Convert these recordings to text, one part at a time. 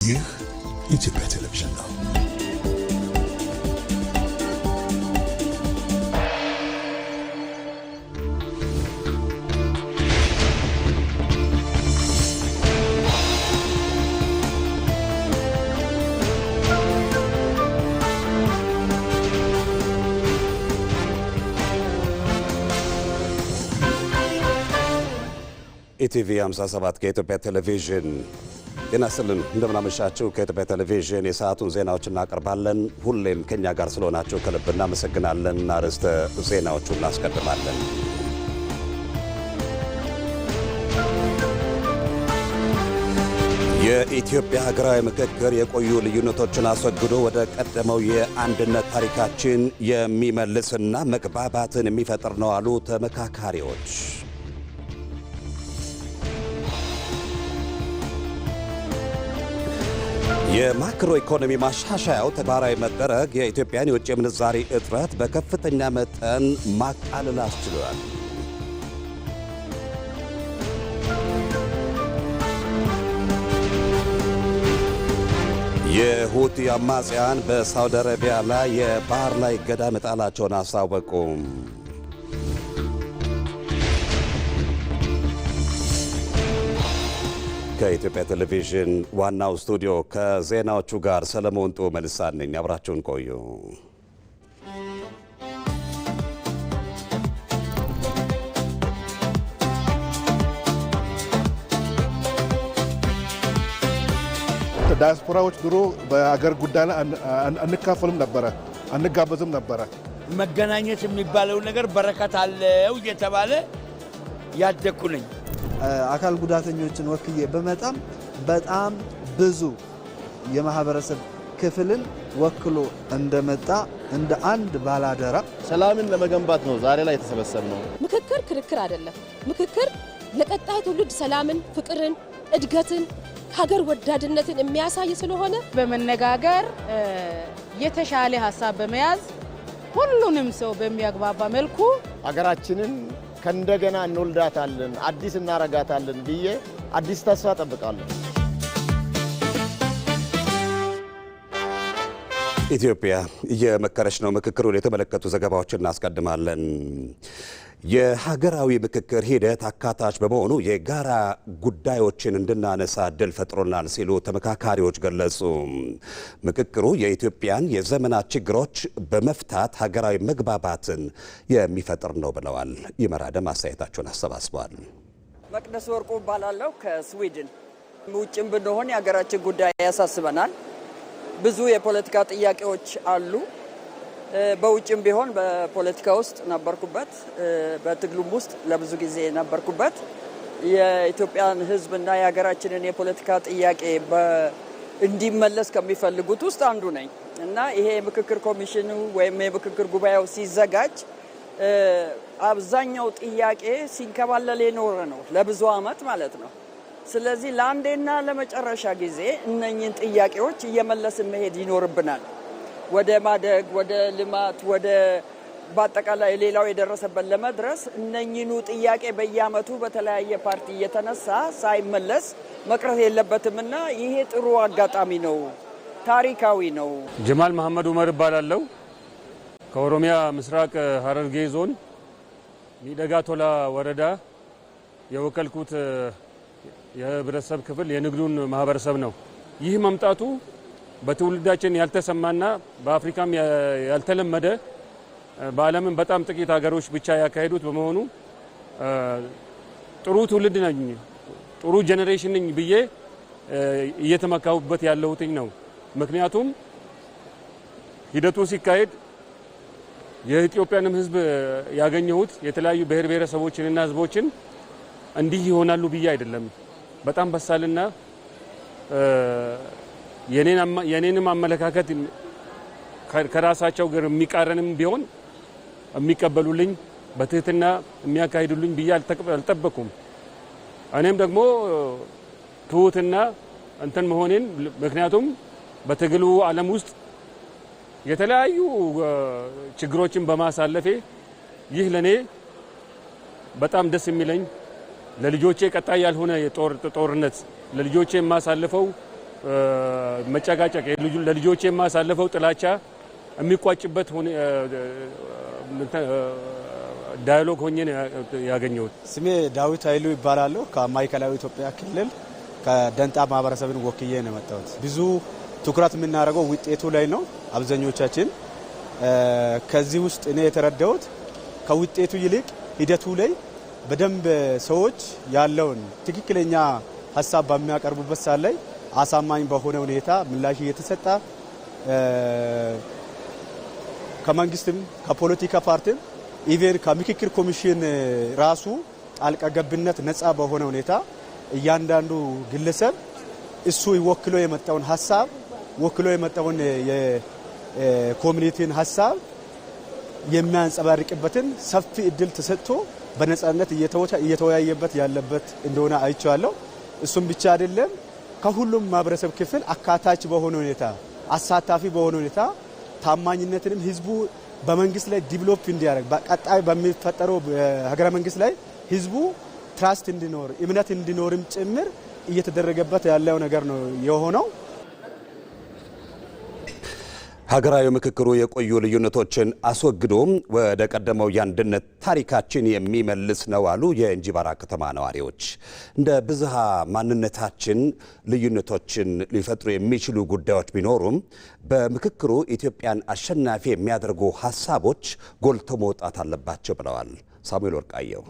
ይህ ኢትዮጵያ ቴሌቪዥን ነው። ኢቲቪ 57 ከኢትዮጵያ ቴሌቪዥን የናስልን እንደምናመሻችሁ። ከኢትዮጵያ ቴሌቪዥን የሰዓቱን ዜናዎች እናቀርባለን። ሁሌም ከኛ ጋር ስለሆናችሁ ከልብ እናመሰግናለን። አርዕስተ ዜናዎቹን እናስቀድማለን። የኢትዮጵያ ሀገራዊ ምክክር የቆዩ ልዩነቶችን አስወግዶ ወደ ቀደመው የአንድነት ታሪካችን የሚመልስና መግባባትን የሚፈጥር ነው አሉ ተመካካሪዎች። የማክሮ ኢኮኖሚ ማሻሻያው ተግባራዊ መደረግ የኢትዮጵያን የውጭ ምንዛሪ እጥረት በከፍተኛ መጠን ማቃለል አስችሏል። የሁቲ አማጽያን በሳውዲ አረቢያ ላይ የባህር ላይ እገዳ መጣላቸውን አስታወቁ። ከኢትዮጵያ ቴሌቪዥን ዋናው ስቱዲዮ ከዜናዎቹ ጋር ሰለሞን ጡ መልሳን ነኝ። አብራችሁን ቆዩ። ዳያስፖራዎች ድሮ በአገር ጉዳይ ላይ አንካፈልም ነበረ፣ አንጋበዝም ነበረ። መገናኘት የሚባለው ነገር በረከት አለው እየተባለ ያደኩ ነኝ። አካል ጉዳተኞችን ወክዬ በመጣም በጣም ብዙ የማህበረሰብ ክፍልን ወክሎ እንደመጣ እንደ አንድ ባላደራ ሰላምን ለመገንባት ነው ዛሬ ላይ የተሰበሰብነው። ምክክር ክርክር አይደለም። ምክክር ለቀጣይ ትውልድ ሰላምን፣ ፍቅርን፣ እድገትን፣ ሀገር ወዳድነትን የሚያሳይ ስለሆነ በመነጋገር የተሻለ ሀሳብ በመያዝ ሁሉንም ሰው በሚያግባባ መልኩ ሀገራችንን ከእንደገና እንወልዳታለን፣ አዲስ እናረጋታለን ብዬ አዲስ ተስፋ ጠብቃለሁ። ኢትዮጵያ እየመከረች ነው። ምክክሩን የተመለከቱ ዘገባዎችን እናስቀድማለን። የሀገራዊ ምክክር ሂደት አካታች በመሆኑ የጋራ ጉዳዮችን እንድናነሳ እድል ፈጥሮናል ሲሉ ተመካካሪዎች ገለጹ። ምክክሩ የኢትዮጵያን የዘመናት ችግሮች በመፍታት ሀገራዊ መግባባትን የሚፈጥር ነው ብለዋል። ይመራደም አስተያየታቸውን አሰባስበዋል። መቅደስ ወርቁ እባላለሁ ከስዊድን። ውጭም ብንሆን የሀገራችን ጉዳይ ያሳስበናል። ብዙ የፖለቲካ ጥያቄዎች አሉ። በውጭም ቢሆን በፖለቲካ ውስጥ ነበርኩበት፣ በትግሉም ውስጥ ለብዙ ጊዜ ነበርኩበት። የኢትዮጵያን ሕዝብና የሀገራችንን የፖለቲካ ጥያቄ እንዲመለስ ከሚፈልጉት ውስጥ አንዱ ነኝ እና ይሄ የምክክር ኮሚሽኑ ወይም የምክክር ጉባኤው ሲዘጋጅ አብዛኛው ጥያቄ ሲንከባለል የኖረ ነው ለብዙ ዓመት ማለት ነው። ስለዚህ ለአንዴና ለመጨረሻ ጊዜ እነኝን ጥያቄዎች እየመለስን መሄድ ይኖርብናል። ወደ ማደግ፣ ወደ ልማት፣ ወደ በአጠቃላይ ሌላው የደረሰበት ለመድረስ እነኝኑ ጥያቄ በየዓመቱ በተለያየ ፓርቲ እየተነሳ ሳይመለስ መቅረት የለበትምና ይሄ ጥሩ አጋጣሚ ነው፣ ታሪካዊ ነው። ጀማል መሐመድ ዑመር እባላለሁ። ከኦሮሚያ ምስራቅ ሐረርጌ ዞን ሚደጋ ቶላ ወረዳ የወከልኩት የህብረተሰብ ክፍል የንግዱን ማህበረሰብ ነው። ይህ መምጣቱ በትውልዳችን ያልተሰማና በአፍሪካም ያልተለመደ በዓለምም በጣም ጥቂት ሀገሮች ብቻ ያካሄዱት በመሆኑ ጥሩ ትውልድ ነኝ፣ ጥሩ ጄኔሬሽን ነኝ ብዬ እየተመካሁበት ያለሁትኝ ነው። ምክንያቱም ሂደቱ ሲካሄድ የኢትዮጵያንም ህዝብ ያገኘሁት የተለያዩ ብሔር ብሔረሰቦችንና ህዝቦችን እንዲህ ይሆናሉ ብዬ አይደለም። በጣም በሳልና የኔንም አመለካከት ከራሳቸው ጋር የሚቃረንም ቢሆን የሚቀበሉልኝ በትህትና የሚያካሂዱልኝ ብዬ አልጠበኩም። እኔም ደግሞ ትሁትና እንትን መሆኔን ምክንያቱም በትግሉ ዓለም ውስጥ የተለያዩ ችግሮችን በማሳለፌ ይህ ለኔ በጣም ደስ የሚለኝ ለልጆቼ ቀጣይ ያልሆነ ጦርነት ለልጆቼ የማሳልፈው መጨቃጨቅ ለልጆቼ የማሳለፈው ጥላቻ የሚቋጭበት ዳያሎግ ሆኜ ያገኘሁት። ስሜ ዳዊት ኃይሉ ይባላለሁ። ከማዕከላዊ ኢትዮጵያ ክልል ከደንጣ ማህበረሰብን ወክዬ ነው የመጣሁት። ብዙ ትኩረት የምናደርገው ውጤቱ ላይ ነው አብዛኞቻችን። ከዚህ ውስጥ እኔ የተረዳሁት ከውጤቱ ይልቅ ሂደቱ ላይ በደንብ ሰዎች ያለውን ትክክለኛ ሀሳብ በሚያቀርቡበት ሰዓት ላይ አሳማኝ በሆነ ሁኔታ ምላሽ እየተሰጠ ከመንግስትም ከፖለቲካ ፓርቲም ኢቨን ከምክክር ኮሚሽን ራሱ ጣልቃ ገብነት ነፃ በሆነ ሁኔታ እያንዳንዱ ግለሰብ እሱ ወክሎ የመጣውን ሀሳብ ወክሎ የመጣውን የኮሚኒቲን ሀሳብ የሚያንጸባርቅበትን ሰፊ እድል ተሰጥቶ በነፃነት እየተወያየበት ያለበት እንደሆነ አይቻለሁ። እሱም ብቻ አይደለም፣ ከሁሉም ማህበረሰብ ክፍል አካታች በሆነ ሁኔታ አሳታፊ በሆነ ሁኔታ ታማኝነትንም ህዝቡ በመንግስት ላይ ዲቨሎፕ እንዲያደርግ በቀጣይ በሚፈጠረው ሀገረ መንግስት ላይ ህዝቡ ትራስት እንዲኖር እምነት እንዲኖርም ጭምር እየተደረገበት ያለው ነገር ነው የሆነው። ሀገራዊ ምክክሩ የቆዩ ልዩነቶችን አስወግዶ ወደ ቀደመው የአንድነት ታሪካችን የሚመልስ ነው አሉ የእንጂባራ ከተማ ነዋሪዎች። እንደ ብዝሃ ማንነታችን ልዩነቶችን ሊፈጥሩ የሚችሉ ጉዳዮች ቢኖሩም በምክክሩ ኢትዮጵያን አሸናፊ የሚያደርጉ ሀሳቦች ጎልተው መውጣት አለባቸው ብለዋል። ሳሙኤል ወርቃየው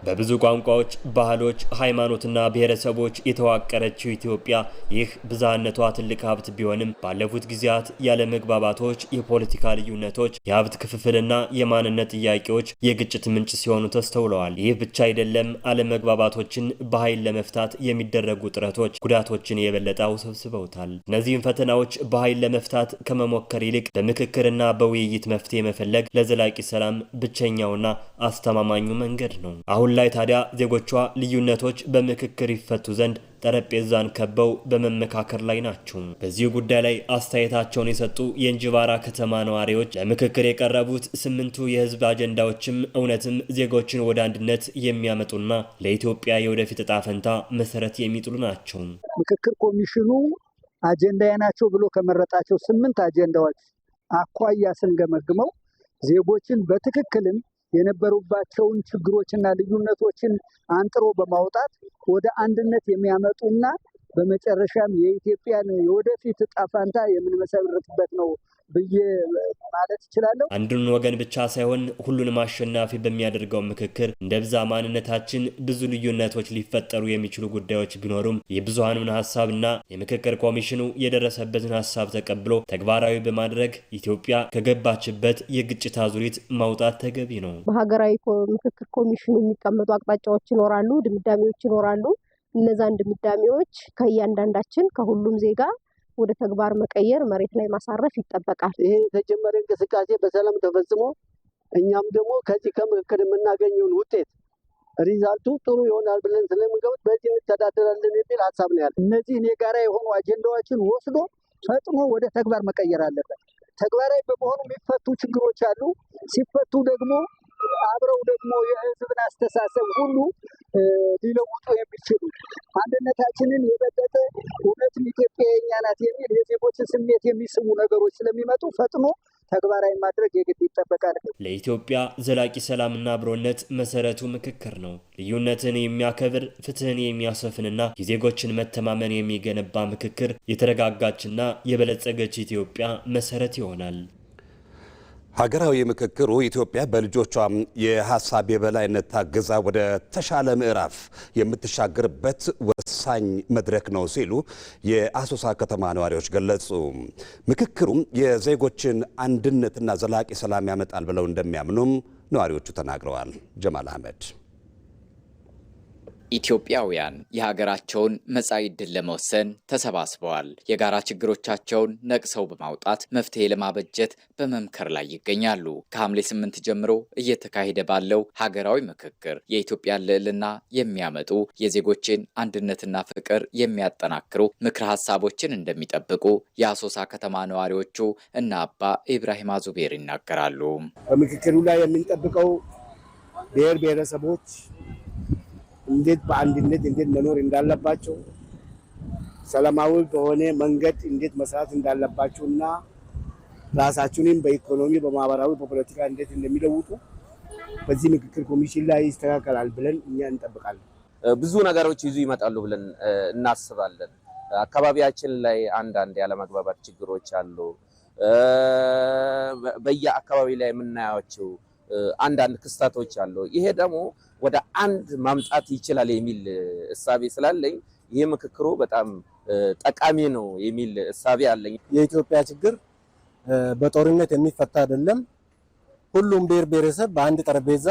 በብዙ ቋንቋዎች፣ ባህሎች፣ ሃይማኖትና ብሔረሰቦች የተዋቀረችው ኢትዮጵያ ይህ ብዝሃነቷ ትልቅ ሀብት ቢሆንም ባለፉት ጊዜያት ያለ መግባባቶች፣ የፖለቲካ ልዩነቶች፣ የሀብት ክፍፍልና የማንነት ጥያቄዎች የግጭት ምንጭ ሲሆኑ ተስተውለዋል። ይህ ብቻ አይደለም። አለመግባባቶችን በኃይል ለመፍታት የሚደረጉ ጥረቶች ጉዳቶችን የበለጠ አውሰብስበውታል። እነዚህም ፈተናዎች በኃይል ለመፍታት ከመሞከር ይልቅ በምክክርና በውይይት መፍትሄ መፈለግ ለዘላቂ ሰላም ብቸኛውና አስተማማኙ መንገድ ነው። አሁን ላይ ታዲያ ዜጎቿ ልዩነቶች በምክክር ይፈቱ ዘንድ ጠረጴዛን ከበው በመመካከር ላይ ናቸው። በዚህ ጉዳይ ላይ አስተያየታቸውን የሰጡ የእንጂባራ ከተማ ነዋሪዎች ለምክክር የቀረቡት 8ቱ የህዝብ አጀንዳዎችም እውነትም ዜጎችን ወደ አንድነት የሚያመጡና ለኢትዮጵያ የወደፊት ዕጣ ፈንታ መሰረት የሚጥሉ ናቸው። ምክክር ኮሚሽኑ አጀንዳዬ ናቸው ብሎ ከመረጣቸው 8 አጀንዳዎች አኳያ ስንገመግመው ዜጎችን በትክክልም የነበሩባቸውን ችግሮችና ልዩነቶችን አንጥሮ በማውጣት ወደ አንድነት የሚያመጡና በመጨረሻም የኢትዮጵያን የወደፊት ዕጣ ፈንታ የምንመሰርትበት ነው ብዬ ማለት እችላለሁ። አንዱን ወገን ብቻ ሳይሆን ሁሉንም አሸናፊ በሚያደርገው ምክክር እንደ ብዝሃ ማንነታችን ብዙ ልዩነቶች ሊፈጠሩ የሚችሉ ጉዳዮች ቢኖሩም የብዙሃኑን ሀሳብና የምክክር ኮሚሽኑ የደረሰበትን ሀሳብ ተቀብሎ ተግባራዊ በማድረግ ኢትዮጵያ ከገባችበት የግጭት አዙሪት ማውጣት ተገቢ ነው። በሀገራዊ ምክክር ኮሚሽኑ የሚቀመጡ አቅጣጫዎች ይኖራሉ፣ ድምዳሜዎች ይኖራሉ። እነዛን ድምዳሜዎች ከእያንዳንዳችን ከሁሉም ዜጋ ወደ ተግባር መቀየር መሬት ላይ ማሳረፍ ይጠበቃል። ይሄ የተጀመረ እንቅስቃሴ በሰላም ተፈጽሞ እኛም ደግሞ ከዚህ ከምክክር የምናገኘውን ውጤት ሪዛልቱ ጥሩ ይሆናል ብለን ስለምንገምት በዚህ እንተዳደራለን የሚል ሀሳብ ነው ያለ። እነዚህን የጋራ የሆኑ አጀንዳዎችን ወስዶ ፈጥኖ ወደ ተግባር መቀየር አለበት። ተግባራዊ በመሆኑ የሚፈቱ ችግሮች አሉ። ሲፈቱ ደግሞ አብረው ደግሞ የህዝብን አስተሳሰብ ሁሉ ሊለውጡ የሚችሉ አንድነታችንን የበለጠ እውነትም ኢትዮጵያ የኛ ናት የሚል የዜጎችን ስሜት የሚስቡ ነገሮች ስለሚመጡ ፈጥኖ ተግባራዊ ማድረግ የግድ ይጠበቃል። ለኢትዮጵያ ዘላቂ ሰላምና አብሮነት መሰረቱ ምክክር ነው። ልዩነትን የሚያከብር ፍትህን የሚያሰፍንና የዜጎችን መተማመን የሚገነባ ምክክር የተረጋጋችና የበለጸገች ኢትዮጵያ መሰረት ይሆናል። ሀገራዊ ምክክሩ ኢትዮጵያ በልጆቿ የሀሳብ የበላይነት ታግዛ ወደ ተሻለ ምዕራፍ የምትሻገርበት ወሳኝ መድረክ ነው ሲሉ የአሶሳ ከተማ ነዋሪዎች ገለጹ። ምክክሩም የዜጎችን አንድነትና ዘላቂ ሰላም ያመጣል ብለው እንደሚያምኑም ነዋሪዎቹ ተናግረዋል። ጀማል አህመድ ኢትዮጵያውያን የሀገራቸውን መጻኢ ዕድል ለመወሰን ተሰባስበዋል። የጋራ ችግሮቻቸውን ነቅሰው በማውጣት መፍትሄ ለማበጀት በመምከር ላይ ይገኛሉ። ከሐምሌ 8 ጀምሮ እየተካሄደ ባለው ሀገራዊ ምክክር የኢትዮጵያን ልዕልና የሚያመጡ የዜጎችን አንድነትና ፍቅር የሚያጠናክሩ ምክረ ሀሳቦችን እንደሚጠብቁ የአሶሳ ከተማ ነዋሪዎቹ እና አባ ኢብራሂም አዙቤር ይናገራሉ። በምክክሩ ላይ የምንጠብቀው ብሔር ብሔረሰቦች እንዴት በአንድነት እንዴት መኖር እንዳለባቸው ሰላማዊ በሆነ መንገድ እንዴት መስራት እንዳለባቸውና ራሳቸውንም በኢኮኖሚ በማህበራዊ በፖለቲካ እንዴት እንደሚለውጡ በዚህ ምክክር ኮሚሽን ላይ ይስተካከላል ብለን እኛ እንጠብቃለን። ብዙ ነገሮች ይዙ ይመጣሉ ብለን እናስባለን። አካባቢያችን ላይ አንዳንድ ያለመግባባት ችግሮች አሉ። በየአካባቢ ላይ የምናያቸው አንዳንድ ክስተቶች አሉ። ይሄ ደግሞ ወደ አንድ ማምጣት ይችላል የሚል እሳቤ ስላለኝ ይሄ ምክክሩ በጣም ጠቃሚ ነው የሚል እሳቤ አለኝ። የኢትዮጵያ ችግር በጦርነት የሚፈታ አይደለም። ሁሉም ብሔር ብሔረሰብ በአንድ ጠረጴዛ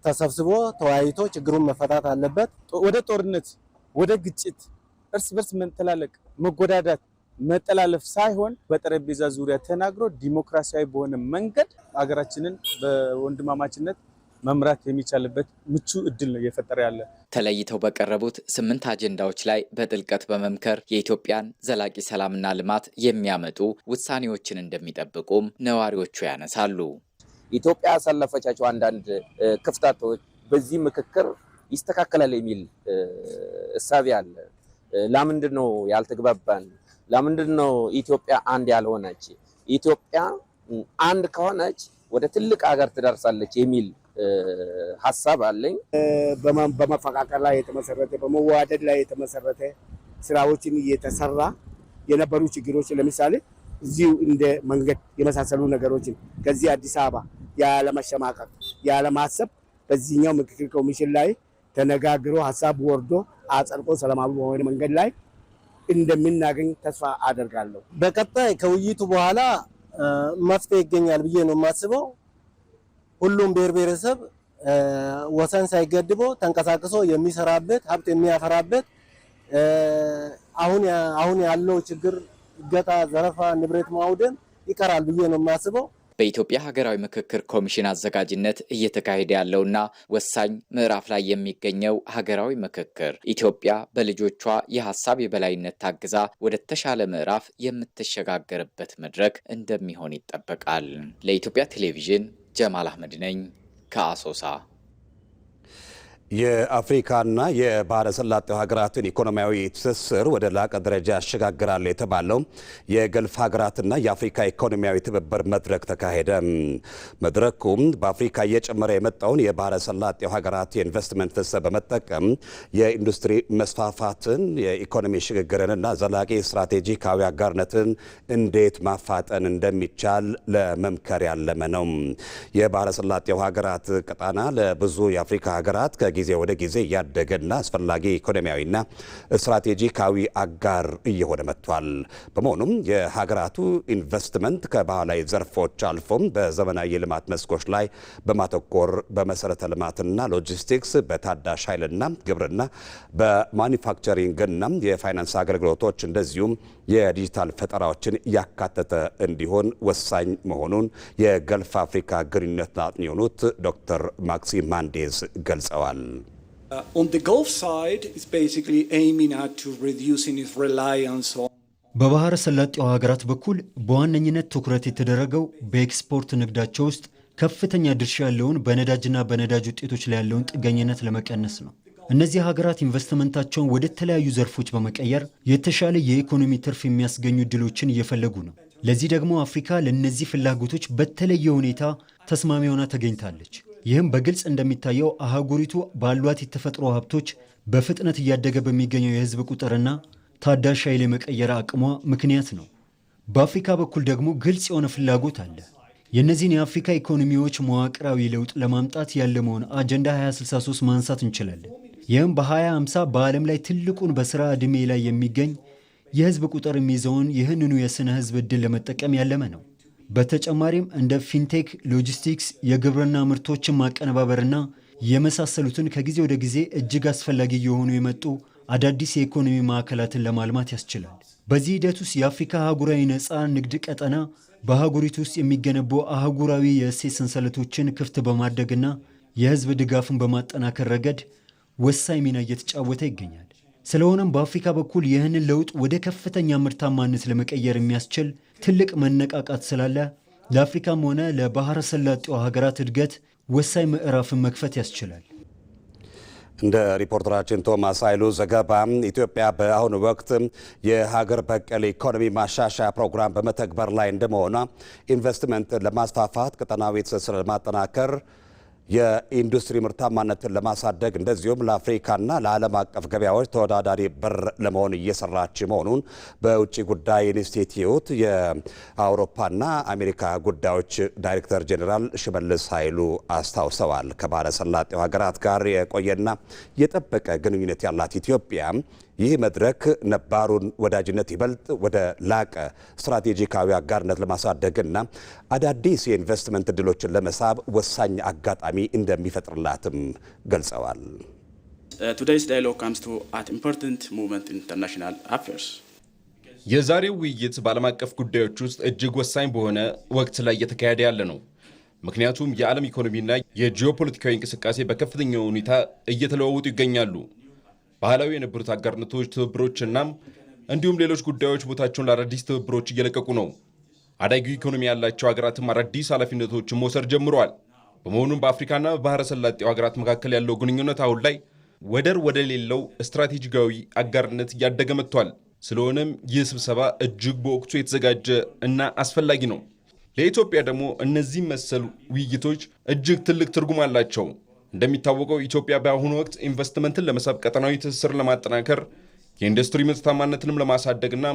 ተሰብስቦ ተወያይቶ ችግሩን መፈታት አለበት። ወደ ጦርነት፣ ወደ ግጭት፣ እርስ በርስ መተላለቅ፣ መጎዳዳት፣ መጠላለፍ ሳይሆን በጠረጴዛ ዙሪያ ተናግሮ ዲሞክራሲያዊ በሆነ መንገድ ሀገራችንን በወንድማማችነት መምራት የሚቻልበት ምቹ እድል ነው እየፈጠረ ያለ። ተለይተው በቀረቡት 8 አጀንዳዎች ላይ በጥልቀት በመምከር የኢትዮጵያን ዘላቂ ሰላምና ልማት የሚያመጡ ውሳኔዎችን እንደሚጠብቁም ነዋሪዎቹ ያነሳሉ። ኢትዮጵያ ያሳለፈቻቸው አንዳንድ ክፍተቶች በዚህ ምክክር ይስተካከላል የሚል እሳቤ አለ። ለምንድን ነው ያልተግባባን? ለምንድን ነው ኢትዮጵያ አንድ ያልሆነች? ኢትዮጵያ አንድ ከሆነች ወደ ትልቅ ሀገር ትደርሳለች የሚል ሀሳብ አለኝ። በመፈቃቀር ላይ የተመሰረተ በመዋደድ ላይ የተመሰረተ ስራዎችን እየተሰራ የነበሩ ችግሮች ለምሳሌ እዚሁ እንደ መንገድ የመሳሰሉ ነገሮችን ከዚህ አዲስ አበባ ያለመሸማቀቅ ያለማሰብ በዚህኛው ምክክር ኮሚሽን ላይ ተነጋግሮ ሀሳብ ወርዶ አጸድቆ ሰላማዊ በሆነ መንገድ ላይ እንደምናገኝ ተስፋ አደርጋለሁ። በቀጣይ ከውይይቱ በኋላ መፍትሄ ይገኛል ብዬ ነው የማስበው። ሁሉም ብሔር ብሔረሰብ ወሰን ሳይገድበው ተንቀሳቅሶ የሚሰራበት ሀብት የሚያፈራበት አሁን ያለው ችግር እገታ፣ ዘረፋ፣ ንብረት ማውደም ይቀራል ብዬ ነው የማስበው። በኢትዮጵያ ሀገራዊ ምክክር ኮሚሽን አዘጋጅነት እየተካሄደ ያለውና ወሳኝ ምዕራፍ ላይ የሚገኘው ሀገራዊ ምክክር ኢትዮጵያ በልጆቿ የሀሳብ የበላይነት ታግዛ ወደ ተሻለ ምዕራፍ የምትሸጋገርበት መድረክ እንደሚሆን ይጠበቃል። ለኢትዮጵያ ቴሌቪዥን ጀማል አህመድ ነኝ ከአሶሳ። የአፍሪካና የባህረ ሰላጤው ሀገራትን ኢኮኖሚያዊ ትስስር ወደ ላቀ ደረጃ ያሸጋግራል የተባለው የገልፍ ሀገራትና የአፍሪካ ኢኮኖሚያዊ ትብብር መድረክ ተካሄደ። መድረኩም በአፍሪካ እየጨመረ የመጣውን የባህረ ሰላጤው ሀገራት የኢንቨስትመንት ፍሰት በመጠቀም የኢንዱስትሪ መስፋፋትን፣ የኢኮኖሚ ሽግግርንና ዘላቂ ስትራቴጂካዊ አጋርነትን እንዴት ማፋጠን እንደሚቻል ለመምከር ያለመ ነው። የባህረ ሰላጤው ሀገራት ቀጣና ለብዙ የአፍሪካ ሀገራት ጊዜ ወደ ጊዜ እያደገና አስፈላጊ ኢኮኖሚያዊና ስትራቴጂካዊ አጋር እየሆነ መጥቷል። በመሆኑም የሀገራቱ ኢንቨስትመንት ከባህላዊ ዘርፎች አልፎም በዘመናዊ የልማት መስኮች ላይ በማተኮር በመሰረተ ልማትና ሎጂስቲክስ፣ በታዳሽ ኃይልና ግብርና፣ በማኒፋክቸሪንግና የፋይናንስ አገልግሎቶች እንደዚሁም የዲጂታል ፈጠራዎችን ያካተተ እንዲሆን ወሳኝ መሆኑን የገልፍ አፍሪካ ግንኙነት አጥኚ የሆኑት ዶክተር ማክሲም ማንዴዝ ገልጸዋል። On the Gulf side, it's basically aiming at to reducing its reliance on በባህረ ሰላጤው ሀገራት በኩል በዋነኝነት ትኩረት የተደረገው በኤክስፖርት ንግዳቸው ውስጥ ከፍተኛ ድርሻ ያለውን በነዳጅና በነዳጅ ውጤቶች ላይ ያለውን ጥገኝነት ለመቀነስ ነው። እነዚህ ሀገራት ኢንቨስትመንታቸውን ወደ ተለያዩ ዘርፎች በመቀየር የተሻለ የኢኮኖሚ ትርፍ የሚያስገኙ እድሎችን እየፈለጉ ነው። ለዚህ ደግሞ አፍሪካ ለእነዚህ ፍላጎቶች በተለየ ሁኔታ ተስማሚ ሆና ተገኝታለች። ይህም በግልጽ እንደሚታየው አህጉሪቱ ባሏት የተፈጥሮ ሀብቶች በፍጥነት እያደገ በሚገኘው የህዝብ ቁጥርና ታዳሽ ኃይል የመቀየር አቅሟ ምክንያት ነው። በአፍሪካ በኩል ደግሞ ግልጽ የሆነ ፍላጎት አለ። የእነዚህን የአፍሪካ ኢኮኖሚዎች መዋቅራዊ ለውጥ ለማምጣት ያለመውን አጀንዳ 2063 ማንሳት እንችላለን። ይህም በ2050 በዓለም ላይ ትልቁን በስራ ዕድሜ ላይ የሚገኝ የህዝብ ቁጥር የሚይዘውን ይህንኑ የስነ ህዝብ ዕድል ለመጠቀም ያለመ ነው። በተጨማሪም እንደ ፊንቴክ፣ ሎጂስቲክስ፣ የግብርና ምርቶችን ማቀነባበርና የመሳሰሉትን ከጊዜ ወደ ጊዜ እጅግ አስፈላጊ የሆኑ የመጡ አዳዲስ የኢኮኖሚ ማዕከላትን ለማልማት ያስችላል። በዚህ ሂደት ውስጥ የአፍሪካ አህጉራዊ ነፃ ንግድ ቀጠና በአህጉሪቱ ውስጥ የሚገነቡ አህጉራዊ የእሴት ሰንሰለቶችን ክፍት በማድረግና የህዝብ ድጋፍን በማጠናከር ረገድ ወሳኝ ሚና እየተጫወተ ይገኛል። ስለሆነም በአፍሪካ በኩል ይህንን ለውጥ ወደ ከፍተኛ ምርታማነት ለመቀየር የሚያስችል ትልቅ መነቃቃት ስላለ ለአፍሪካም ሆነ ለባህረ ሰላጤው ሀገራት እድገት ወሳኝ ምዕራፍን መክፈት ያስችላል። እንደ ሪፖርተራችን ቶማስ ኃይሉ ዘገባ ኢትዮጵያ በአሁኑ ወቅት የሀገር በቀል ኢኮኖሚ ማሻሻያ ፕሮግራም በመተግበር ላይ እንደመሆኗ ኢንቨስትመንት ለማስፋፋት ቀጠናዊ ትስስር ለማጠናከር የኢንዱስትሪ ምርታማነትን ለማሳደግ እንደዚሁም ለአፍሪካና ለዓለም አቀፍ ገበያዎች ተወዳዳሪ በር ለመሆን እየሰራች መሆኑን በውጭ ጉዳይ ኢንስቲትዩት የአውሮፓና አሜሪካ ጉዳዮች ዳይሬክተር ጄኔራል ሽመልስ ኃይሉ አስታውሰዋል። ከባሕረ ሰላጤው ሀገራት ጋር የቆየና የጠበቀ ግንኙነት ያላት ኢትዮጵያ ይህ መድረክ ነባሩን ወዳጅነት ይበልጥ ወደ ላቀ ስትራቴጂካዊ አጋርነት ለማሳደግና አዳዲስ የኢንቨስትመንት እድሎችን ለመሳብ ወሳኝ አጋጣሚ እንደሚፈጥርላትም ገልጸዋል። Today's dialogue comes to an important moment in international affairs. የዛሬው ውይይት በዓለም አቀፍ ጉዳዮች ውስጥ እጅግ ወሳኝ በሆነ ወቅት ላይ እየተካሄደ ያለ ነው። ምክንያቱም የዓለም ኢኮኖሚና የጂኦፖለቲካዊ እንቅስቃሴ በከፍተኛ ሁኔታ እየተለዋወጡ ይገኛሉ። ባህላዊ የነበሩት አጋርነቶች፣ ትብብሮችና እንዲሁም ሌሎች ጉዳዮች ቦታቸውን ለአዳዲስ ትብብሮች እየለቀቁ ነው። አዳጊ ኢኮኖሚ ያላቸው ሀገራትም አዳዲስ ኃላፊነቶችን መውሰድ ጀምረዋል። በመሆኑም በአፍሪካና በባሕረ ሰላጤው ሀገራት መካከል ያለው ግንኙነት አሁን ላይ ወደር ወደሌለው ስትራቴጂካዊ አጋርነት እያደገ መጥቷል። ስለሆነም ይህ ስብሰባ እጅግ በወቅቱ የተዘጋጀ እና አስፈላጊ ነው። ለኢትዮጵያ ደግሞ እነዚህ መሰል ውይይቶች እጅግ ትልቅ ትርጉም አላቸው። እንደሚታወቀው ኢትዮጵያ በአሁኑ ወቅት ኢንቨስትመንትን ለመሳብ ቀጠናዊ ትስስር ለማጠናከር የኢንዱስትሪ ምርታማነትንም ለማሳደግና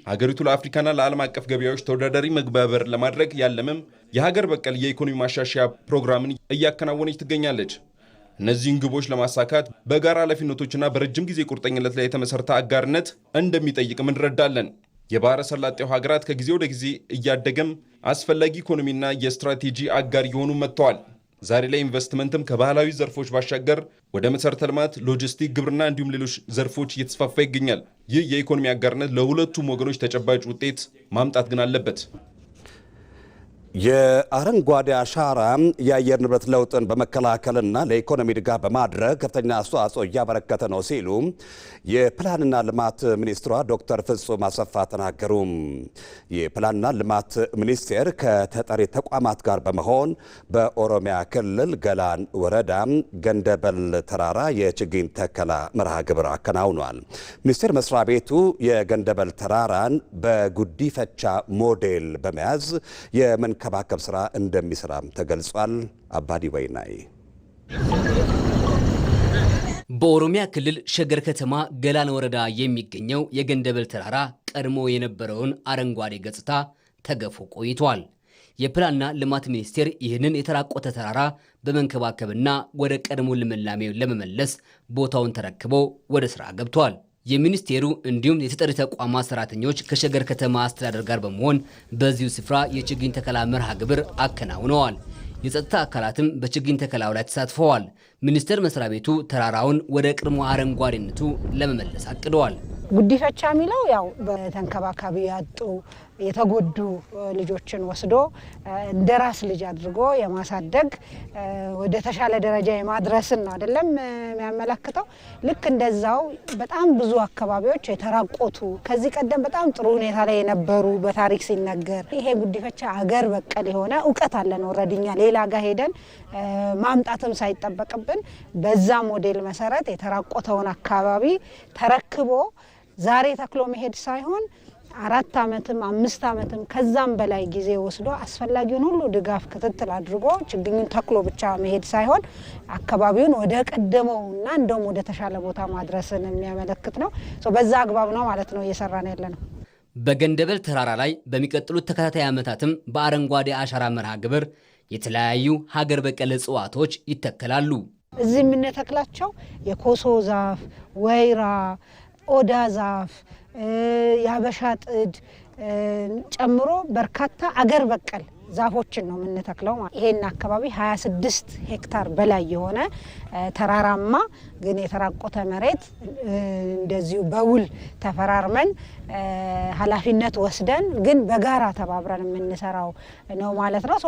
ሀገሪቱ ለአፍሪካና ለዓለም አቀፍ ገበያዎች ተወዳዳሪ መግባበር ለማድረግ ያለመም የሀገር በቀል የኢኮኖሚ ማሻሻያ ፕሮግራምን እያከናወነች ትገኛለች። እነዚህን ግቦች ለማሳካት በጋራ ኃላፊነቶችና በረጅም ጊዜ ቁርጠኝነት ላይ የተመሰረተ አጋርነት እንደሚጠይቅም እንረዳለን። የባሕረ ሰላጤው ሀገራት ከጊዜ ወደ ጊዜ እያደገም አስፈላጊ ኢኮኖሚና የስትራቴጂ አጋር እየሆኑ መጥተዋል። ዛሬ ላይ ኢንቨስትመንትም ከባህላዊ ዘርፎች ባሻገር ወደ መሰረተ ልማት፣ ሎጂስቲክ፣ ግብርና እንዲሁም ሌሎች ዘርፎች እየተስፋፋ ይገኛል። ይህ የኢኮኖሚ አጋርነት ለሁለቱም ወገኖች ተጨባጭ ውጤት ማምጣት ግን አለበት። የአረንጓዴ አሻራ የአየር ንብረት ለውጥን በመከላከልና ለኢኮኖሚ ድጋፍ በማድረግ ከፍተኛ አስተዋጽኦ እያበረከተ ነው ሲሉ የፕላንና ልማት ሚኒስትሯ ዶክተር ፍጹም አሰፋ ተናገሩ። የፕላንና ልማት ሚኒስቴር ከተጠሪ ተቋማት ጋር በመሆን በኦሮሚያ ክልል ገላን ወረዳ ገንደበል ተራራ የችግኝ ተከላ መርሃ ግብር አከናውኗል። ሚኒስቴር መስሪያ ቤቱ የገንደበል ተራራን በጉዲፈቻ ሞዴል በመያዝ ከባከብ ስራ እንደሚሰራም ተገልጿል። አባዲ ወይናይ በኦሮሚያ ክልል ሸገር ከተማ ገላን ወረዳ የሚገኘው የገንደበል ተራራ ቀድሞ የነበረውን አረንጓዴ ገጽታ ተገፎ ቆይቷል። የፕላንና ልማት ሚኒስቴር ይህንን የተራቆተ ተራራ በመንከባከብና ወደ ቀድሞ ልምላሜው ለመመለስ ቦታውን ተረክቦ ወደ ስራ ገብቷል። የሚኒስቴሩ እንዲሁም የተጠሪ ተቋማት ሰራተኞች ከሸገር ከተማ አስተዳደር ጋር በመሆን በዚሁ ስፍራ የችግኝ ተከላ መርሃ ግብር አከናውነዋል። የጸጥታ አካላትም በችግኝ ተከላው ላይ ተሳትፈዋል። ሚኒስቴር መስሪያ ቤቱ ተራራውን ወደ ቀድሞ አረንጓዴነቱ ለመመለስ አቅደዋል። ጉዲፈቻ የሚለው ያው በተንከባካቢ ያጡ የተጎዱ ልጆችን ወስዶ እንደ ራስ ልጅ አድርጎ የማሳደግ ወደ ተሻለ ደረጃ የማድረስን ነው አይደለም የሚያመለክተው። ልክ እንደዛው በጣም ብዙ አካባቢዎች የተራቆቱ ከዚህ ቀደም በጣም ጥሩ ሁኔታ ላይ የነበሩ በታሪክ ሲነገር ይሄ ጉዲፈቻ አገር በቀል የሆነ እውቀት አለን ወረድኛ ሌላ ጋር ሄደን ማምጣትም ሳይጠበቅብን በዛ ሞዴል መሰረት የተራቆተውን አካባቢ ተረክቦ ዛሬ ተክሎ መሄድ ሳይሆን 4 ዓመትም 5 ዓመትም ከዛም በላይ ጊዜ ወስዶ አስፈላጊውን ሁሉ ድጋፍ ክትትል አድርጎ ችግኙን ተክሎ ብቻ መሄድ ሳይሆን አካባቢውን ወደ ቀደመውና እንደውም ወደ ተሻለ ቦታ ማድረስን የሚያመለክት ነው። በዛ አግባብ ነው ማለት ነው እየሰራን ያለነው። በገንደበል ተራራ ላይ በሚቀጥሉት ተከታታይ ዓመታትም በአረንጓዴ አሻራ መርሃ ግብር የተለያዩ ሀገር በቀል እጽዋቶች ይተከላሉ። እዚህ የምንተክላቸው የኮሶ ዛፍ፣ ወይራ፣ ኦዳ ዛፍ፣ የአበሻ ጥድ ጨምሮ በርካታ አገር በቀል ዛፎችን ነው የምንተክለው። ይሄን አካባቢ 26 ሄክታር በላይ የሆነ ተራራማ ግን የተራቆተ መሬት እንደዚሁ በውል ተፈራርመን ኃላፊነት ወስደን ግን በጋራ ተባብረን የምንሰራው ነው ማለት ነው።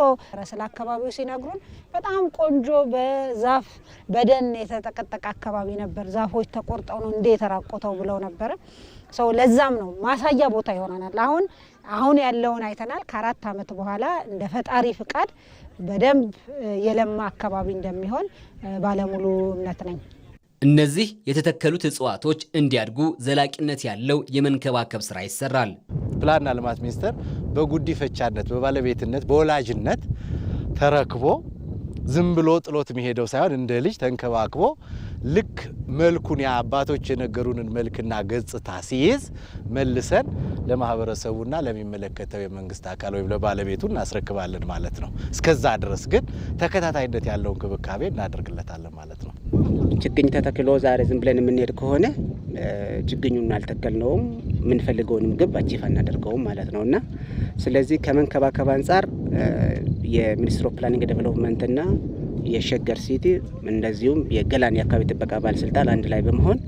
ስለ አካባቢው ሲነግሩን በጣም ቆንጆ በዛፍ በደን የተጠቀጠቀ አካባቢ ነበር። ዛፎች ተቆርጠው ነው እንዴ የተራቆተው ብለው ነበር። ለዛም ነው ማሳያ ቦታ ይሆናል። አሁን ያለውን አይተናል። ከ4 ዓመት በኋላ እንደ ፈጣሪ ፍቃድ በደንብ የለማ አካባቢ እንደሚሆን ባለሙሉ እምነት ነኝ። እነዚህ የተተከሉት እጽዋቶች እንዲያድጉ ዘላቂነት ያለው የመንከባከብ ስራ ይሰራል። ፕላንና ልማት ሚኒስቴር በጉዲፈቻነት በባለቤትነት በወላጅነት ተረክቦ ዝም ብሎ ጥሎት የሚሄደው ሳይሆን እንደ ልጅ ተንከባክቦ ልክ መልኩን የአባቶች የነገሩንን መልክና ገጽታ ሲይዝ መልሰን ለማህበረሰቡና ለሚመለከተው የመንግስት አካል ወይም ለባለቤቱ እናስረክባለን ማለት ነው። እስከዛ ድረስ ግን ተከታታይነት ያለው እንክብካቤ እናደርግለታለን ማለት ነው። ችግኝ ተተክሎ ዛሬ ዝም ብለን የምንሄድ ከሆነ ችግኙን አልተከልነውም፣ የምንፈልገውን ምግብ አቺፍ አናደርገውም ማለት ነውና ስለዚህ ከመንከባከብ አንጻር የሚኒስትሪ ኦፍ ፕላኒንግ ዴቨሎፕመንትና የሸገር ሲቲ እንደዚሁም የገላን የአካባቢ ጥበቃ ባለስልጣን አንድ ላይ በመሆን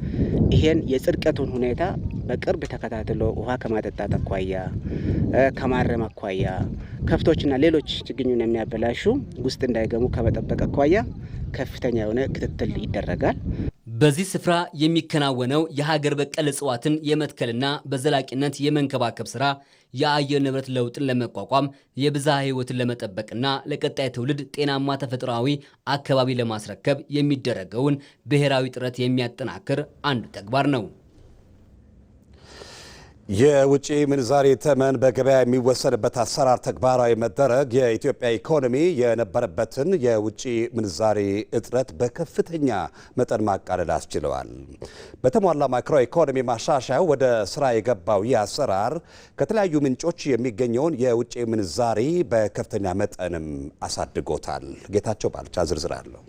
ይሄን የጽድቀቱን ሁኔታ በቅርብ ተከታትሎ ውሃ ከማጠጣት አኳያ ከማረም አኳያ ከፍቶችና ሌሎች ችግኙን የሚያበላሹ ውስጥ እንዳይገሙ ከመጠበቅ አኳያ ከፍተኛ የሆነ ክትትል ይደረጋል። በዚህ ስፍራ የሚከናወነው የሀገር በቀል እጽዋትን የመትከልና በዘላቂነት የመንከባከብ ስራ የአየር ንብረት ለውጥን ለመቋቋም የብዝሃ ሕይወትን ለመጠበቅና ለቀጣይ ትውልድ ጤናማ ተፈጥሯዊ አካባቢ ለማስረከብ የሚደረገውን ብሔራዊ ጥረት የሚያጠናክር አንዱ ተግባር ነው። የውጭ ምንዛሪ ተመን በገበያ የሚወሰንበት አሰራር ተግባራዊ መደረግ የኢትዮጵያ ኢኮኖሚ የነበረበትን የውጭ ምንዛሪ እጥረት በከፍተኛ መጠን ማቃለል አስችለዋል። በተሟላ ማክሮ ኢኮኖሚ ማሻሻያው ወደ ስራ የገባው ይህ አሰራር ከተለያዩ ምንጮች የሚገኘውን የውጭ ምንዛሪ በከፍተኛ መጠንም አሳድጎታል። ጌታቸው ባልቻ ዝርዝር አለው።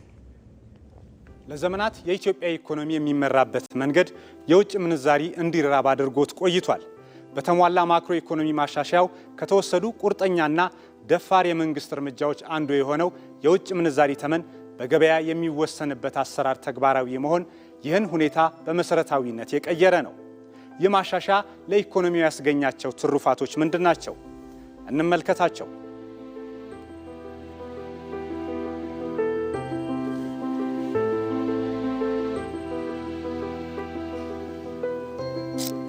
ለዘመናት የኢትዮጵያ ኢኮኖሚ የሚመራበት መንገድ የውጭ ምንዛሪ እንዲራብ አድርጎት ቆይቷል። በተሟላ ማክሮ ኢኮኖሚ ማሻሻያው ከተወሰዱ ቁርጠኛና ደፋር የመንግስት እርምጃዎች አንዱ የሆነው የውጭ ምንዛሪ ተመን በገበያ የሚወሰንበት አሰራር ተግባራዊ መሆን ይህን ሁኔታ በመሰረታዊነት የቀየረ ነው። ይህ ማሻሻያ ለኢኮኖሚው ያስገኛቸው ትሩፋቶች ምንድናቸው? እንመልከታቸው።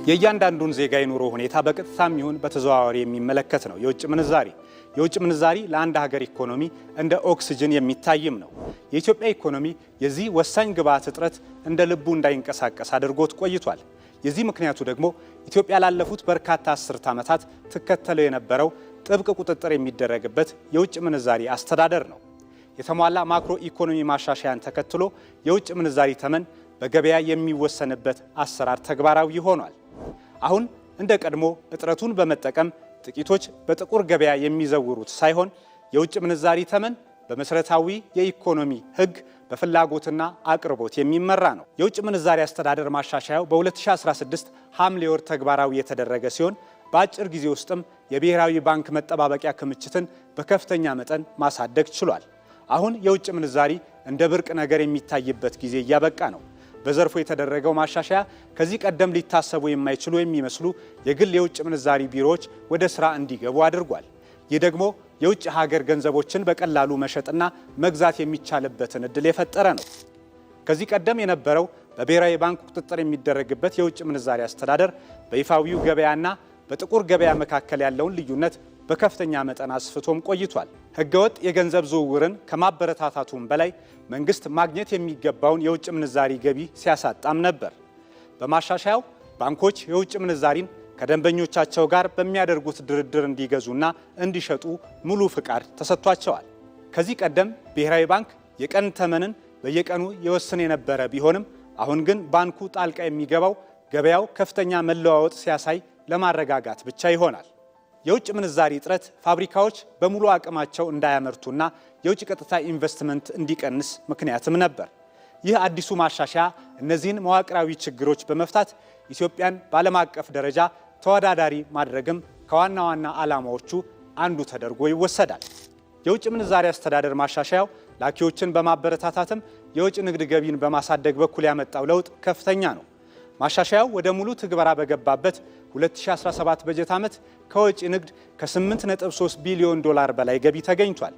የእያንዳንዱን ዜጋ የኑሮ ሁኔታ በቀጥታም ይሁን በተዘዋዋሪ የሚመለከት ነው የውጭ ምንዛሪ። የውጭ ምንዛሪ ለአንድ ሀገር ኢኮኖሚ እንደ ኦክሲጅን የሚታይም ነው። የኢትዮጵያ ኢኮኖሚ የዚህ ወሳኝ ግብዓት እጥረት እንደ ልቡ እንዳይንቀሳቀስ አድርጎት ቆይቷል። የዚህ ምክንያቱ ደግሞ ኢትዮጵያ ላለፉት በርካታ አስርት ዓመታት ትከተለው የነበረው ጥብቅ ቁጥጥር የሚደረግበት የውጭ ምንዛሪ አስተዳደር ነው። የተሟላ ማክሮ ኢኮኖሚ ማሻሻያን ተከትሎ የውጭ ምንዛሪ ተመን በገበያ የሚወሰንበት አሰራር ተግባራዊ ሆኗል። አሁን እንደ ቀድሞ እጥረቱን በመጠቀም ጥቂቶች በጥቁር ገበያ የሚዘውሩት ሳይሆን የውጭ ምንዛሪ ተመን በመሰረታዊ የኢኮኖሚ ሕግ በፍላጎትና አቅርቦት የሚመራ ነው። የውጭ ምንዛሪ አስተዳደር ማሻሻያው በ2016 ሐምሌ ወር ተግባራዊ የተደረገ ሲሆን በአጭር ጊዜ ውስጥም የብሔራዊ ባንክ መጠባበቂያ ክምችትን በከፍተኛ መጠን ማሳደግ ችሏል። አሁን የውጭ ምንዛሪ እንደ ብርቅ ነገር የሚታይበት ጊዜ እያበቃ ነው። በዘርፉ የተደረገው ማሻሻያ ከዚህ ቀደም ሊታሰቡ የማይችሉ የሚመስሉ የግል የውጭ ምንዛሪ ቢሮዎች ወደ ስራ እንዲገቡ አድርጓል። ይህ ደግሞ የውጭ ሀገር ገንዘቦችን በቀላሉ መሸጥና መግዛት የሚቻልበትን እድል የፈጠረ ነው። ከዚህ ቀደም የነበረው በብሔራዊ ባንክ ቁጥጥር የሚደረግበት የውጭ ምንዛሪ አስተዳደር በይፋዊው ገበያና በጥቁር ገበያ መካከል ያለውን ልዩነት በከፍተኛ መጠን አስፍቶም ቆይቷል። ህገወጥ የገንዘብ ዝውውርን ከማበረታታቱም በላይ መንግስት ማግኘት የሚገባውን የውጭ ምንዛሪ ገቢ ሲያሳጣም ነበር። በማሻሻያው ባንኮች የውጭ ምንዛሪን ከደንበኞቻቸው ጋር በሚያደርጉት ድርድር እንዲገዙና እንዲሸጡ ሙሉ ፍቃድ ተሰጥቷቸዋል። ከዚህ ቀደም ብሔራዊ ባንክ የቀን ተመንን በየቀኑ ይወስን የነበረ ቢሆንም አሁን ግን ባንኩ ጣልቃ የሚገባው ገበያው ከፍተኛ መለዋወጥ ሲያሳይ ለማረጋጋት ብቻ ይሆናል። የውጭ ምንዛሪ እጥረት ፋብሪካዎች በሙሉ አቅማቸው እንዳያመርቱና የውጭ ቀጥታ ኢንቨስትመንት እንዲቀንስ ምክንያትም ነበር። ይህ አዲሱ ማሻሻያ እነዚህን መዋቅራዊ ችግሮች በመፍታት ኢትዮጵያን በዓለም አቀፍ ደረጃ ተወዳዳሪ ማድረግም ከዋና ዋና ዓላማዎቹ አንዱ ተደርጎ ይወሰዳል። የውጭ ምንዛሪ አስተዳደር ማሻሻያው ላኪዎችን በማበረታታትም የውጭ ንግድ ገቢን በማሳደግ በኩል ያመጣው ለውጥ ከፍተኛ ነው። ማሻሻያው ወደ ሙሉ ትግበራ በገባበት 2017 በጀት ዓመት ከወጪ ንግድ ከ8.3 ቢሊዮን ዶላር በላይ ገቢ ተገኝቷል።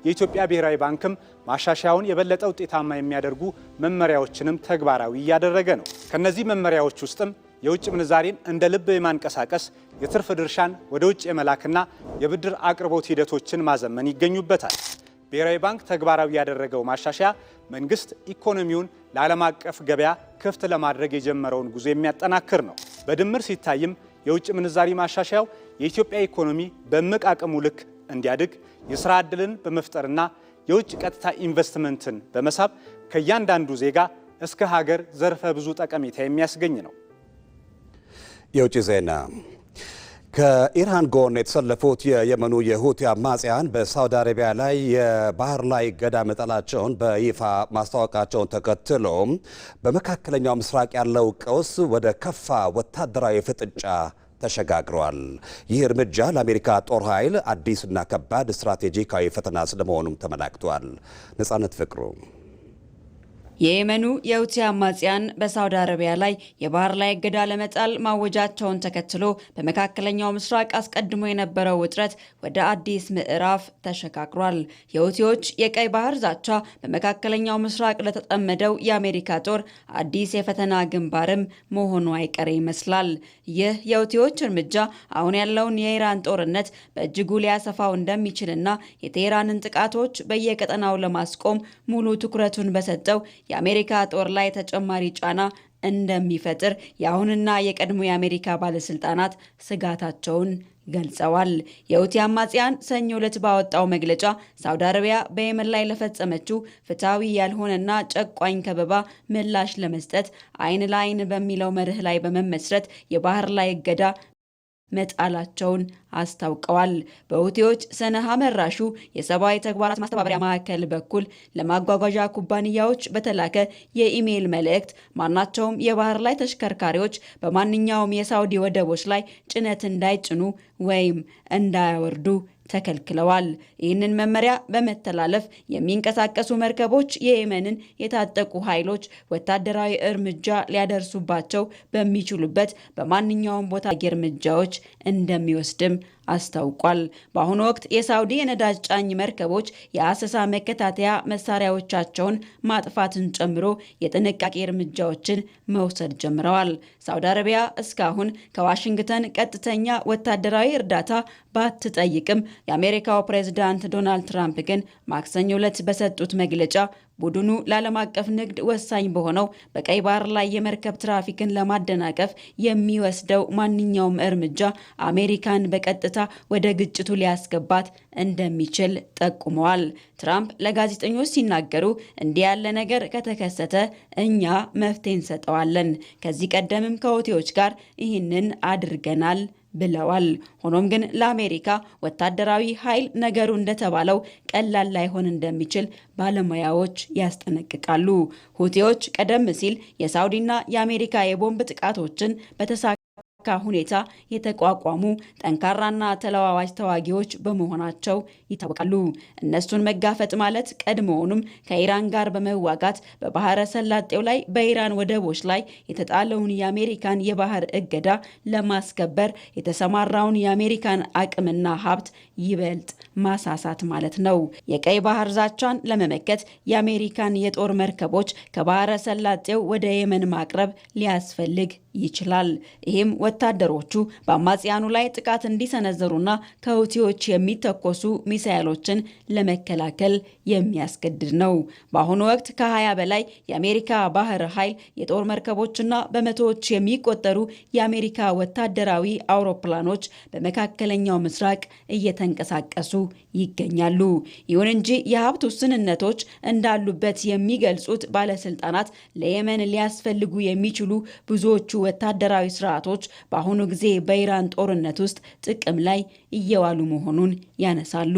የኢትዮጵያ ብሔራዊ ባንክም ማሻሻያውን የበለጠ ውጤታማ የሚያደርጉ መመሪያዎችንም ተግባራዊ እያደረገ ነው። ከነዚህ መመሪያዎች ውስጥም የውጭ ምንዛሬን እንደ ልብ የማንቀሳቀስ፣ የትርፍ ድርሻን ወደ ውጭ የመላክና የብድር አቅርቦት ሂደቶችን ማዘመን ይገኙበታል። ብሔራዊ ባንክ ተግባራዊ ያደረገው ማሻሻያ መንግስት ኢኮኖሚውን ለዓለም አቀፍ ገበያ ክፍት ለማድረግ የጀመረውን ጉዞ የሚያጠናክር ነው። በድምር ሲታይም የውጭ ምንዛሪ ማሻሻያው የኢትዮጵያ ኢኮኖሚ በእምቅ አቅሙ ልክ እንዲያድግ የሥራ ዕድልን በመፍጠርና የውጭ ቀጥታ ኢንቨስትመንትን በመሳብ ከእያንዳንዱ ዜጋ እስከ ሀገር ዘርፈ ብዙ ጠቀሜታ የሚያስገኝ ነው። የውጭ ዜና። ከኢራን ጎን የተሰለፉት የየመኑ የሁቲ አማጽያን በሳውዲ አረቢያ ላይ የባህር ላይ እገዳ መጣላቸውን በይፋ ማስታወቃቸውን ተከትሎ በመካከለኛው ምስራቅ ያለው ቀውስ ወደ ከፋ ወታደራዊ ፍጥጫ ተሸጋግሯል። ይህ እርምጃ ለአሜሪካ ጦር ኃይል አዲስና ከባድ ስትራቴጂካዊ ፈተና ስለመሆኑም ተመላክቷል። ነጻነት ፍቅሩ። የየመኑ የሁቲ አማጽያን በሳውዲ አረቢያ ላይ የባህር ላይ እገዳ ለመጣል ማወጃቸውን ተከትሎ በመካከለኛው ምስራቅ አስቀድሞ የነበረው ውጥረት ወደ አዲስ ምዕራፍ ተሸጋግሯል። የሁቲዎች የቀይ ባህር ዛቻ በመካከለኛው ምስራቅ ለተጠመደው የአሜሪካ ጦር አዲስ የፈተና ግንባርም መሆኑ አይቀሬ ይመስላል። ይህ የሁቲዎች እርምጃ አሁን ያለውን የኢራን ጦርነት በእጅጉ ሊያሰፋው እንደሚችልና የቴህራንን ጥቃቶች በየቀጠናው ለማስቆም ሙሉ ትኩረቱን በሰጠው የአሜሪካ ጦር ላይ ተጨማሪ ጫና እንደሚፈጥር የአሁንና የቀድሞ የአሜሪካ ባለስልጣናት ስጋታቸውን ገልጸዋል። የሁቲ አማጽያን ሰኞ ዕለት ባወጣው መግለጫ ሳውዲ አረቢያ በየመን ላይ ለፈጸመችው ፍትሐዊ ያልሆነና ጨቋኝ ከበባ ምላሽ ለመስጠት አይን ለአይን በሚለው መርህ ላይ በመመስረት የባህር ላይ እገዳ መጣላቸውን አስታውቀዋል። በሁቲዎች ሰነሃ መራሹ የሰብአዊ ተግባራት ማስተባበሪያ ማዕከል በኩል ለማጓጓዣ ኩባንያዎች በተላከ የኢሜይል መልእክት ማናቸውም የባህር ላይ ተሽከርካሪዎች በማንኛውም የሳውዲ ወደቦች ላይ ጭነት እንዳይጭኑ ወይም እንዳያወርዱ ተከልክለዋል። ይህንን መመሪያ በመተላለፍ የሚንቀሳቀሱ መርከቦች የየመንን የታጠቁ ኃይሎች ወታደራዊ እርምጃ ሊያደርሱባቸው በሚችሉበት በማንኛውም ቦታ እርምጃዎች እንደሚወስድም አስታውቋል። በአሁኑ ወቅት የሳውዲ የነዳጅ ጫኝ መርከቦች የአሰሳ መከታተያ መሳሪያዎቻቸውን ማጥፋትን ጨምሮ የጥንቃቄ እርምጃዎችን መውሰድ ጀምረዋል። ሳውዲ አረቢያ እስካሁን ከዋሽንግተን ቀጥተኛ ወታደራዊ እርዳታ ባትጠይቅም የአሜሪካው ፕሬዝዳንት ዶናልድ ትራምፕ ግን ማክሰኞ ዕለት በሰጡት መግለጫ ቡድኑ ለዓለም አቀፍ ንግድ ወሳኝ በሆነው በቀይ ባህር ላይ የመርከብ ትራፊክን ለማደናቀፍ የሚወስደው ማንኛውም እርምጃ አሜሪካን በቀጥታ ወደ ግጭቱ ሊያስገባት እንደሚችል ጠቁመዋል። ትራምፕ ለጋዜጠኞች ሲናገሩ እንዲህ ያለ ነገር ከተከሰተ እኛ መፍትሄ እንሰጠዋለን፣ ከዚህ ቀደምም ከሁቲዎች ጋር ይህንን አድርገናል ብለዋል። ሆኖም ግን ለአሜሪካ ወታደራዊ ኃይል ነገሩ እንደተባለው ቀላል ላይሆን እንደሚችል ባለሙያዎች ያስጠነቅቃሉ። ሁቲዎች ቀደም ሲል የሳውዲና የአሜሪካ የቦምብ ጥቃቶችን በተሳካ ሁኔታ የተቋቋሙ ጠንካራና ተለዋዋጭ ተዋጊዎች በመሆናቸው ይታወቃሉ። እነሱን መጋፈጥ ማለት ቀድሞውንም ከኢራን ጋር በመዋጋት በባህረ ሰላጤው ላይ በኢራን ወደቦች ላይ የተጣለውን የአሜሪካን የባህር እገዳ ለማስከበር የተሰማራውን የአሜሪካን አቅምና ሀብት ይበልጥ ማሳሳት ማለት ነው። የቀይ ባህር ዛቻን ለመመከት የአሜሪካን የጦር መርከቦች ከባህረ ሰላጤው ወደ የመን ማቅረብ ሊያስፈልግ ይችላል። ይህም ወታደሮቹ በአማጽያኑ ላይ ጥቃት እንዲሰነዘሩና ከሁቲዎች የሚተኮሱ ሚሳኤሎችን ለመከላከል የሚያስገድድ ነው። በአሁኑ ወቅት ከ20 በላይ የአሜሪካ ባህር ኃይል የጦር መርከቦችና በመቶዎች የሚቆጠሩ የአሜሪካ ወታደራዊ አውሮፕላኖች በመካከለኛው ምስራቅ እየተንቀሳቀሱ ይገኛሉ። ይሁን እንጂ የሀብት ውስንነቶች እንዳሉበት የሚገልጹት ባለስልጣናት ለየመን ሊያስፈልጉ የሚችሉ ብዙዎቹ ወታደራዊ ስርዓቶች በአሁኑ ጊዜ በኢራን ጦርነት ውስጥ ጥቅም ላይ እየዋሉ መሆኑን ያነሳሉ።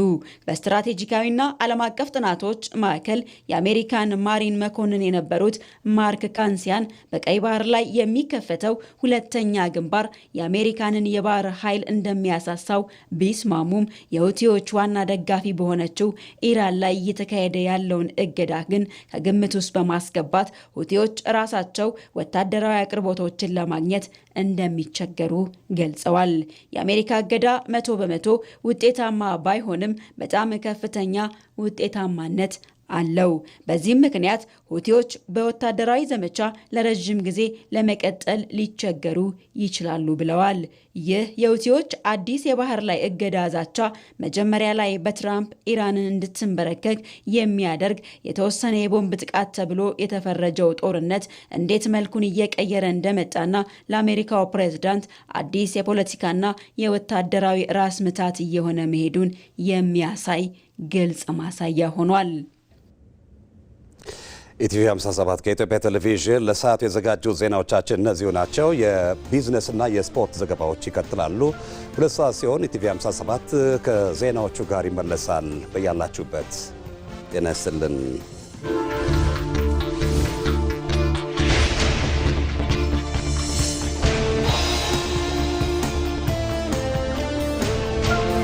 በስትራቴጂካዊና ዓለም አቀፍ ጥናቶች ማዕከል የአሜሪካን ማሪን መኮንን የነበሩት ማርክ ካንሲያን በቀይ ባህር ላይ የሚከፈተው ሁለተኛ ግንባር የአሜሪካንን የባህር ኃይል እንደሚያሳሳው ቢስማሙም የሁቲዎች ዋና ደጋፊ በሆነችው ኢራን ላይ እየተካሄደ ያለውን እገዳ ግን ከግምት ውስጥ በማስገባት ሁቲዎች ራሳቸው ወታደራዊ አቅርቦቶችን ለማግኘት እንደሚቸገሩ ገልጸዋል። የአሜሪካ እገዳ 100% ውጤታማ ባይሆንም በጣም ከፍተኛ ውጤታማነት አለው። በዚህም ምክንያት ሁቲዎች በወታደራዊ ዘመቻ ለረጅም ጊዜ ለመቀጠል ሊቸገሩ ይችላሉ ብለዋል። ይህ የሁቲዎች አዲስ የባህር ላይ እገዳ ዛቻ መጀመሪያ ላይ በትራምፕ ኢራንን እንድትንበረከክ የሚያደርግ የተወሰነ የቦምብ ጥቃት ተብሎ የተፈረጀው ጦርነት እንዴት መልኩን እየቀየረ እንደመጣና ለአሜሪካው ፕሬዝዳንት አዲስ የፖለቲካና የወታደራዊ ራስ ምታት እየሆነ መሄዱን የሚያሳይ ግልጽ ማሳያ ሆኗል። ኢቲቪ 57 ከኢትዮጵያ ቴሌቪዥን ለሰዓቱ የዘጋጁ ዜናዎቻችን እነዚሁ ናቸው። የቢዝነስና የስፖርት ዘገባዎች ይቀጥላሉ። 2 ሰዓት ሲሆን ኢቲቪ 57 ከዜናዎቹ ጋር ይመለሳል። በያላችሁበት ጤና ይስጥልን።